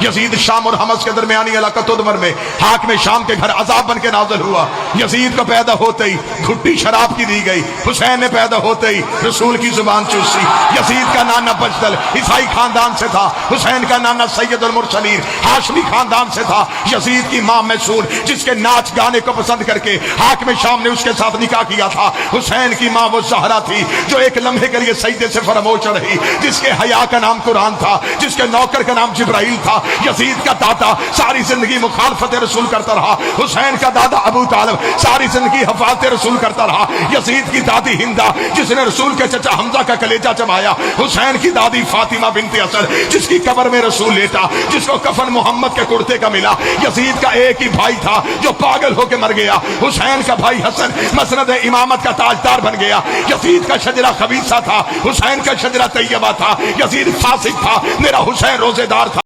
Yazid शाम और हमस के दरमियानी इलाका तुदमर में हाकिम शाम के घर अजाब बन के नाज़िल हुआ। यजीद को पैदा होते ही घुट्टी शराब की दी गई। हुसैन ने पैदा होते ही रसूल की जुबान चूसी। यजीद का नाना बजदल ईसाई खानदान से था। हुसैन का नाना सैयदुल मुरसलीन हाशमी खानदान से था। यजीद की मां मैसूर जिसके नाच गाने को पसंद करके हाकिम शाम ने उसके साथ निकाह किया था। हुसैन की मां वो ज़हरा थी जो एक लम्हे के लिए सजदे से फरामोश रही, जिसके हया का नाम कुरान था, जिसके नौकर का नाम जिब्राइल था। यजीद का दादा सारी जिंदगी मुखालफत रसूल करता रहा। हुसैन का दादा अबू तालिब सारी जिंदगी हिफाजत रसूल करता रहा। यजीद की दादी हिंदा जिसने रसूल के चचा हमजा का कलेजा चबाया। हुसैन की दादी फातिमा बिनते असद जिसकी कब्र में रसूल लेटा, जिसको कफन मोहम्मद के कुर्ते का मिला। यजीद का एक ही भाई था जो पागल होकर मर गया। हुसैन का भाई हसन मसनद इमामत का ताजदार बन गया। यजीद का शजरा खबीसा था, हुसैन का शजरा तैयबा था। यजीद फासिक था, मेरा हुसैन रोजेदार था।